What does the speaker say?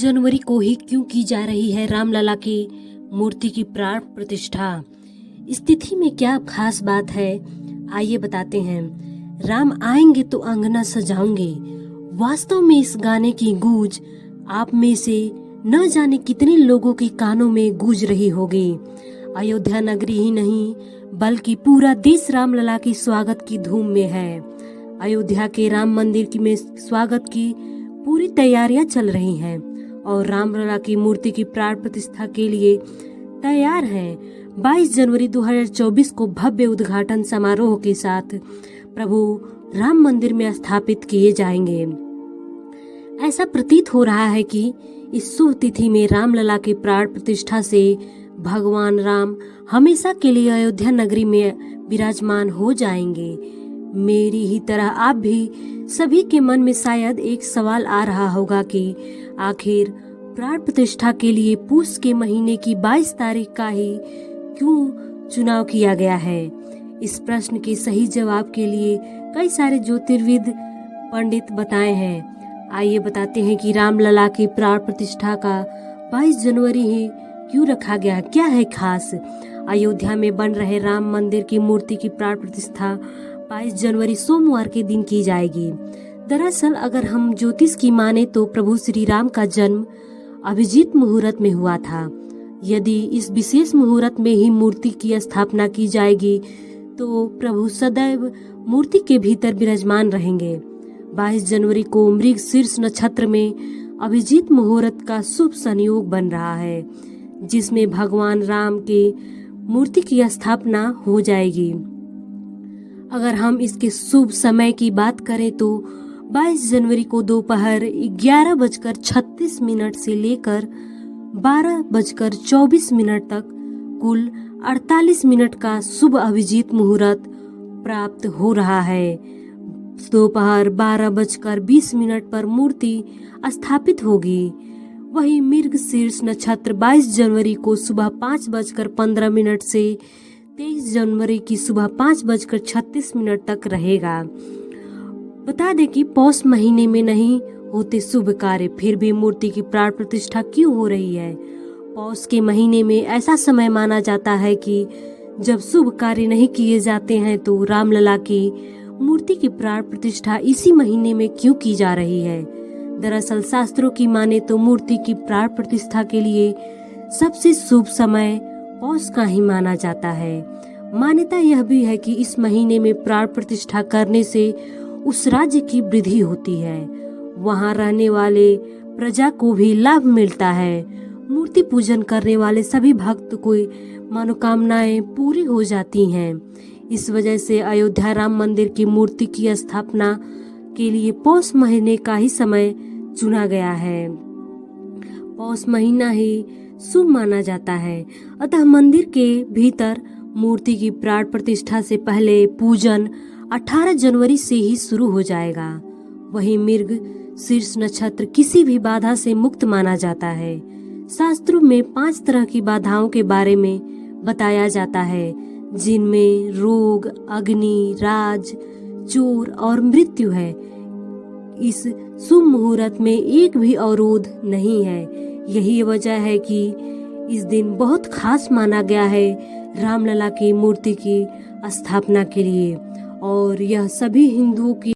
जनवरी को ही क्यों की जा रही है रामलला की मूर्ति की प्राण प्रतिष्ठा? इस तिथि में क्या खास बात है, आइए बताते हैं। राम आएंगे तो अंगना सजाऊंगे। वास्तव में इस गाने की गूंज आप में से न जाने कितने लोगों के कानों में गूंज रही होगी। अयोध्या नगरी ही नहीं बल्कि पूरा देश रामलला की स्वागत की धूम में है। अयोध्या के राम मंदिर की में स्वागत की पूरी तैयारियां चल रही हैं और रामलला की मूर्ति की प्राण प्रतिष्ठा के लिए तैयार हैं। 22 जनवरी 2024 को भव्य उद्घाटन समारोह के साथ प्रभु राम मंदिर में स्थापित किए जाएंगे। ऐसा प्रतीत हो रहा है कि इस शुभ तिथि में रामलला की प्राण प्रतिष्ठा से भगवान राम हमेशा के लिए अयोध्या नगरी में विराजमान हो जाएंगे। मेरी ही तरह आप भी सभी के मन में शायद एक सवाल आ रहा होगा कि आखिर प्राण प्रतिष्ठा के लिए पूस के महीने की 22 तारीख का ही क्यों चुनाव किया गया है। इस प्रश्न के सही जवाब के लिए कई सारे ज्योतिर्विद पंडित बताए हैं। आइए बताते हैं कि रामलला की प्राण प्रतिष्ठा का 22 जनवरी ही क्यों रखा गया, क्या है खास। अयोध्या में बन रहे राम मंदिर की मूर्ति की प्राण प्रतिष्ठा 22 जनवरी सोमवार के दिन की जाएगी। दरअसल अगर हम ज्योतिष की माने तो प्रभु श्री राम का जन्म अभिजीत मुहूर्त में हुआ था। यदि इस विशेष मुहूर्त में ही मूर्ति की स्थापना की जाएगी तो प्रभु सदैव मूर्ति के भीतर विराजमान रहेंगे। 22 जनवरी को मृग शीर्ष नक्षत्र में अभिजीत मुहूर्त का शुभ संयोग बन रहा है, जिसमें भगवान राम के मूर्ति की स्थापना हो जाएगी। अगर हम इसके शुभ समय की बात करें तो 22 जनवरी को दोपहर 11:36 से लेकर 12:24 तक कुल 48 मिनट का शुभ अभिजीत मुहूर्त प्राप्त हो रहा है। दोपहर 12:20 पर मूर्ति स्थापित होगी। वही मृग शीर्ष नक्षत्र 22 जनवरी को सुबह 5:15 से 23 जनवरी की सुबह 5:36 तक रहेगा। बता दें कि पौष महीने में नहीं होते शुभ कार्य, फिर भी मूर्ति की प्राण प्रतिष्ठा क्यों हो रही है। पौष के महीने में ऐसा समय माना जाता है कि जब शुभ कार्य नहीं किए जाते हैं, तो रामलला की मूर्ति की प्राण प्रतिष्ठा इसी महीने में क्यों की जा रही है। दरअसल शास्त्रों की माने तो मूर्ति की प्राण प्रतिष्ठा के लिए सबसे शुभ समय पौष का ही माना जाता है। मान्यता यह भी है कि इस महीने में प्राण प्रतिष्ठा करने से उस राज्य की वृद्धि होती है, वहां रहने वाले प्रजा को भी लाभ मिलता है। मूर्ति पूजन करने वाले सभी भक्त को मनोकामनाएं पूरी हो जाती हैं। इस वजह से अयोध्या राम मंदिर की मूर्ति की स्थापना के लिए पौष महीने का ही समय चुना गया है। पौष महीना ही शुभ माना जाता है। अतः मंदिर के भीतर मूर्ति की प्राण प्रतिष्ठा से पहले पूजन 18 जनवरी से ही शुरू हो जाएगा। वही मृग शीर्ष नक्षत्र किसी भी बाधा से मुक्त माना जाता है। शास्त्रों में 5 तरह की बाधाओं के बारे में बताया जाता है, जिनमें रोग, अग्नि, राज, चोर और मृत्यु है। इस शुभ मुहूर्त में एक भी अवरोध नहीं है। यही वजह है कि इस दिन बहुत खास माना गया है रामलला की मूर्ति की स्थापना के लिए, और यह सभी हिंदुओं की